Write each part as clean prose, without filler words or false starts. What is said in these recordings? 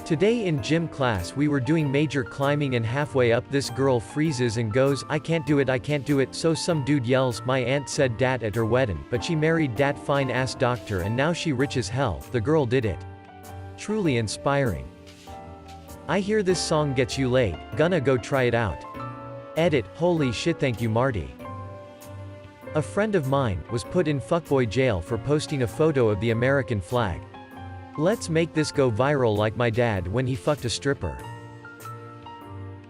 Today in gym class we were doing major climbing and halfway up this girl freezes and goes, I can't do it, so some dude yells, my aunt said dat at her wedding, but she married dat fine ass doctor and now she rich as hell, the girl did it. Truly inspiring. I hear this song gets you laid, gonna go try it out. Edit, holy shit thank you Marty. A friend of mine was put in fuckboy jail for posting a photo of the American flag. Let's make this go viral like my dad when he fucked a stripper.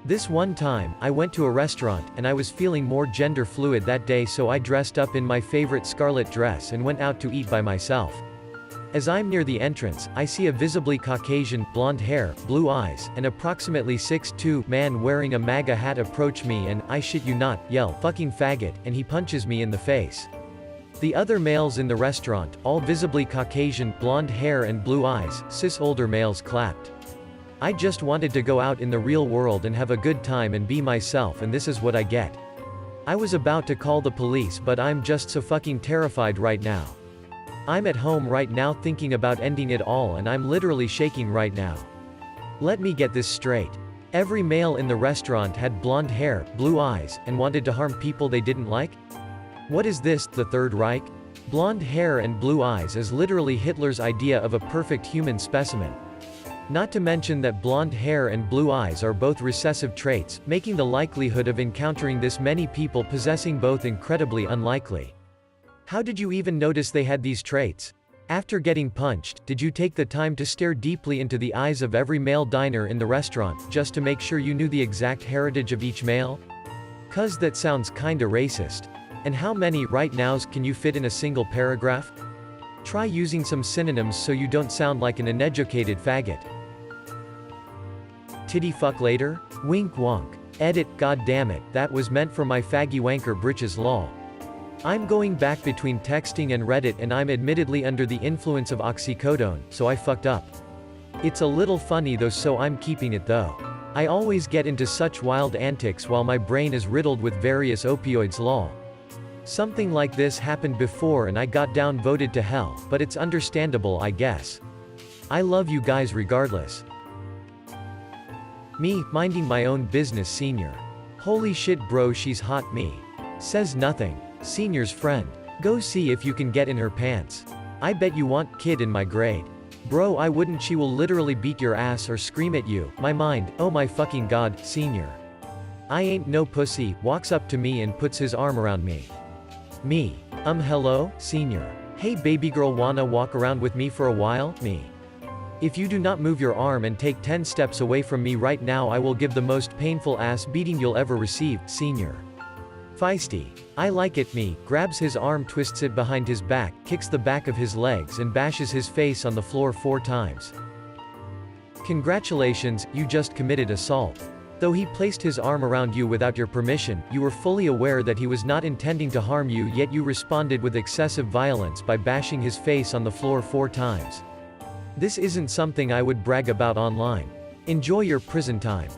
This one time, I went to a restaurant, and I was feeling more gender fluid that day so I dressed up in my favorite scarlet dress and went out to eat by myself. As I'm near the entrance, I see a visibly Caucasian, blonde hair, blue eyes, and approximately 6'2" man wearing a MAGA hat approach me and, I shit you not, yell, fucking faggot, and he punches me in the face. The other males in the restaurant, all visibly Caucasian, blonde hair and blue eyes, cis older males clapped. I just wanted to go out in the real world and have a good time and be myself and this is what I get. I was about to call the police but I'm just so fucking terrified right now. I'm at home right now thinking about ending it all and I'm literally shaking right now. Let me get this straight. Every male in the restaurant had blonde hair, blue eyes, and wanted to harm people they didn't like? What is this, the Third Reich? Blonde hair and blue eyes is literally Hitler's idea of a perfect human specimen. Not to mention that blonde hair and blue eyes are both recessive traits, making the likelihood of encountering this many people possessing both incredibly unlikely. How did you even notice they had these traits? After getting punched, did you take the time to stare deeply into the eyes of every male diner in the restaurant, just to make sure you knew the exact heritage of each male? 'Cause that sounds kinda racist. And how many right nows can you fit in a single paragraph? Try using some synonyms so you don't sound like an uneducated faggot. Titty fuck later? Wink wonk. Edit, god damn it, that was meant for my faggy wanker britches lol. I'm going back between texting and Reddit and I'm admittedly under the influence of oxycodone, so I fucked up. It's a little funny though so I'm keeping it though. I always get into such wild antics while my brain is riddled with various opioids lol. Something like this happened before and I got downvoted to hell, but it's understandable I guess. I love you guys regardless. Me, minding my own business senior. Holy shit bro she's hot me. Says nothing. Senior's friend. Go see if you can get in her pants. I bet you want kid in my grade. Bro I wouldn't she will literally beat your ass or scream at you, my mind, oh my fucking god, senior. I ain't no pussy, walks up to me and puts his arm around me. Me. Hello, senior. Hey baby girl wanna walk around with me for a while? Me. If you do not move your arm and take 10 steps away from me right now I will give the most painful ass beating you'll ever receive, senior. Feisty. I like it me, grabs his arm twists it behind his back, kicks the back of his legs and bashes his face on the floor 4 times. Congratulations, you just committed assault. Though he placed his arm around you without your permission, you were fully aware that he was not intending to harm you yet you responded with excessive violence by bashing his face on the floor 4 times. This isn't something I would brag about online. Enjoy your prison time.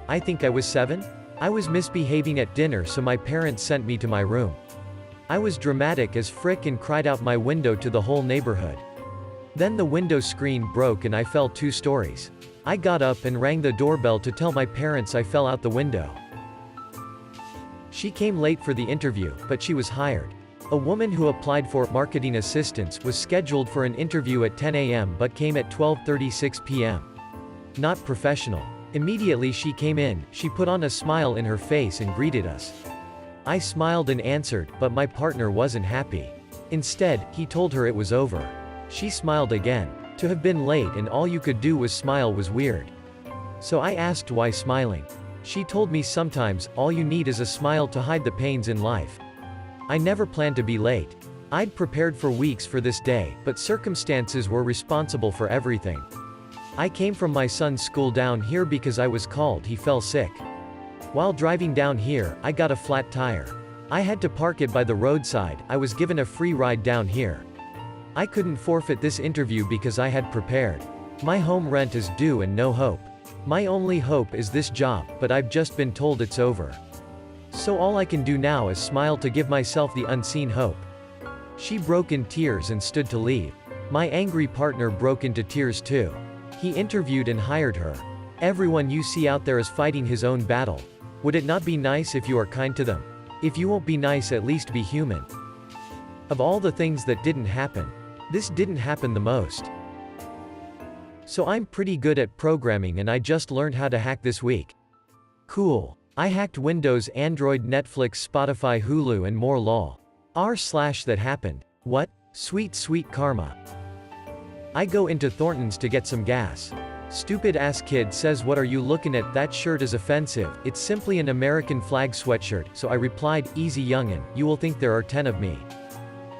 I think I was 7? I was misbehaving at dinner so my parents sent me to my room. I was dramatic as frick and cried out my window to the whole neighborhood. Then the window screen broke and I fell 2 stories. I got up and rang the doorbell to tell my parents I fell out the window. She came late for the interview, but she was hired. A woman who applied for marketing assistance was scheduled for an interview at 10 a.m. but came at 12:36 p.m. Not professional. Immediately she came in, she put on a smile in her face and greeted us. I smiled and answered, but my partner wasn't happy. Instead, he told her it was over. She smiled again. To have been late and all you could do was smile was weird. So I asked why smiling. She told me sometimes, all you need is a smile to hide the pains in life. I never planned to be late. I'd prepared for weeks for this day, but circumstances were responsible for everything. I came from my son's school down here because I was called he fell sick. While driving down here, I got a flat tire. I had to park it by the roadside, I was given a free ride down here. I couldn't forfeit this interview because I had prepared. My home rent is due and no hope. My only hope is this job, but I've just been told it's over. So all I can do now is smile to give myself the unseen hope. She broke in tears and stood to leave. My angry partner broke into tears too. He interviewed and hired her. Everyone you see out there is fighting his own battle. Would it not be nice if you are kind to them? If you won't be nice, at least be human. Of all the things that didn't happen, this didn't happen the most. So I'm pretty good at programming and I just learned how to hack this week. Cool. I hacked Windows, Android, Netflix, Spotify, Hulu and more lol. That happened. What? Sweet sweet karma. I go into Thornton's to get some gas. Stupid ass kid says, "What are you looking at? That shirt is offensive. It's simply an American flag sweatshirt." So I replied, "Easy youngin', you will think there are 10 of me."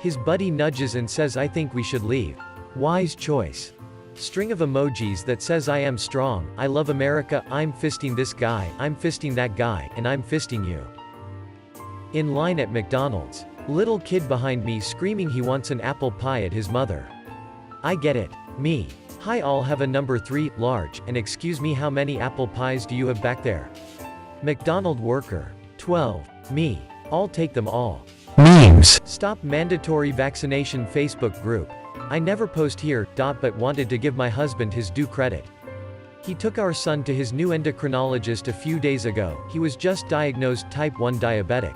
His buddy nudges and says, "I think we should leave." Wise choice. String of emojis that says, "I am strong, I love America, I'm fisting this guy, I'm fisting that guy, and I'm fisting you." In line at McDonald's. Little kid behind me screaming he wants an apple pie at his mother. I get it. Me. Hi, I'll have a number 3, large, and excuse me, how many apple pies do you have back there? McDonald worker. 12. Me. I'll take them all. Memes. Stop mandatory vaccination Facebook group. I never post here, but wanted to give my husband his due credit. He took our son to his new endocrinologist a few days ago. He was just diagnosed type 1 diabetic.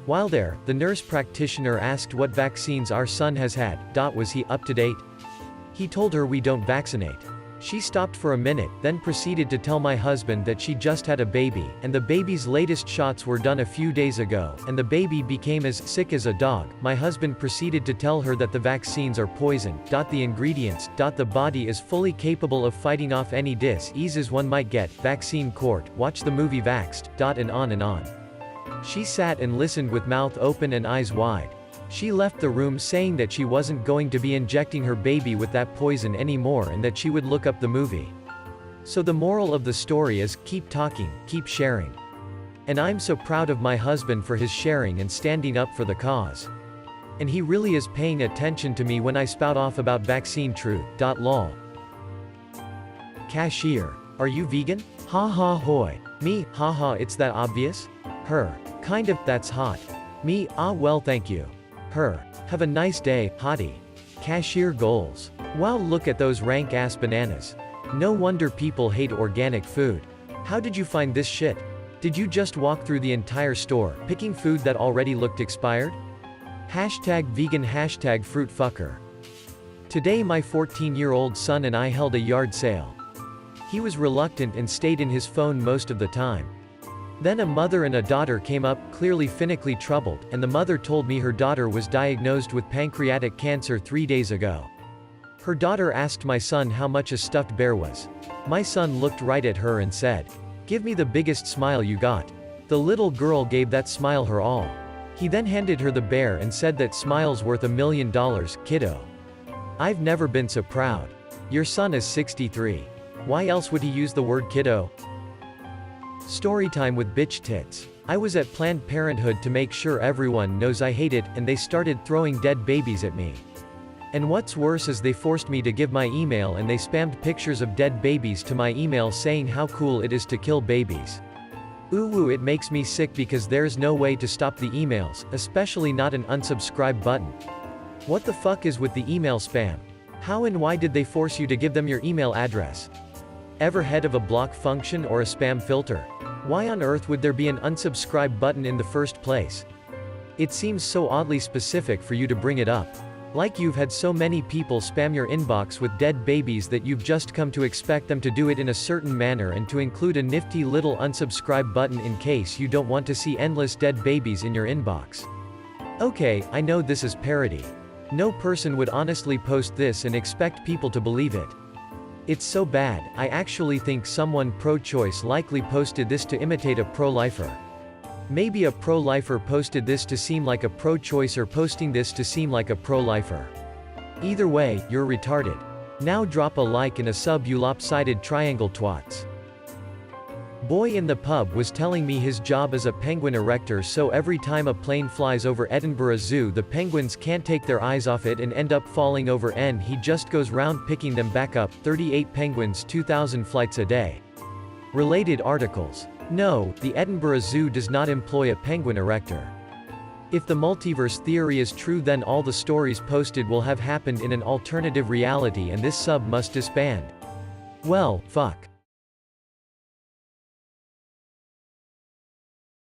While there, the nurse practitioner asked what vaccines our son has had. Was he up to date? He told her we don't vaccinate. She stopped for a minute, then proceeded to tell my husband that she just had a baby, and the baby's latest shots were done a few days ago, and the baby became as sick as a dog. My husband proceeded to tell her that the vaccines are poison. The ingredients. The body is fully capable of fighting off any diseases one might get. Vaccine court. Watch the movie Vaxxed. And on and on. She sat and listened with mouth open and eyes wide. She left the room saying that she wasn't going to be injecting her baby with that poison anymore and that she would look up the movie. So the moral of the story is, keep talking, keep sharing. And I'm so proud of my husband for his sharing and standing up for the cause. And he really is paying attention to me when I spout off about vaccine truth. Lol. Cashier. Are you vegan? Ha ha hoy. Me, haha, it's that obvious? Her. Kind of, that's hot. Me, ah well thank you. Her. Have a nice day, hottie. Cashier goals. Wow, look at those rank ass bananas. No wonder people hate organic food. How did you find this shit? Did you just walk through the entire store, picking food that already looked expired? Hashtag vegan, hashtag fruit fucker. Today my 14-year-old son and I held a yard sale. He was reluctant and stayed in his phone most of the time. Then a mother and a daughter came up, clearly finically troubled, and the mother told me her daughter was diagnosed with pancreatic cancer 3 days ago. Her daughter asked my son how much a stuffed bear was. My son looked right at her and said, "Give me the biggest smile you got." The little girl gave that smile her all. He then handed her the bear and said, "That smile's worth $1 million, kiddo." I've never been so proud. Your son is 63. Why else would he use the word kiddo? Storytime with bitch tits. I was at Planned Parenthood to make sure everyone knows I hate it, and they started throwing dead babies at me. And what's worse is they forced me to give my email and they spammed pictures of dead babies to my email saying how cool it is to kill babies. Ooh, it makes me sick because there's no way to stop the emails, especially not an unsubscribe button. What the fuck is with the email spam? How and why did they force you to give them your email address? Ever heard of a block function or a spam filter? Why on earth would there be an unsubscribe button in the first place? It seems so oddly specific for you to bring it up. Like you've had so many people spam your inbox with dead babies that you've just come to expect them to do it in a certain manner and to include a nifty little unsubscribe button in case you don't want to see endless dead babies in your inbox. Okay, I know this is parody. No person would honestly post this and expect people to believe it. It's so bad, I actually think someone pro-choice likely posted this to imitate a pro-lifer. Maybe a pro-lifer posted this to seem like a pro-choicer posting this to seem like a pro-lifer. Either way, you're retarded. Now drop a like and a sub, you lopsided triangle twats. Boy in the pub was telling me his job as a penguin erector, so every time a plane flies over Edinburgh Zoo the penguins can't take their eyes off it and end up falling over, and he just goes round picking them back up. 38 penguins, 2,000 flights a day. Related articles. No, the Edinburgh Zoo does not employ a penguin erector. If the multiverse theory is true, then all the stories posted will have happened in an alternative reality and this sub must disband. Well, fuck.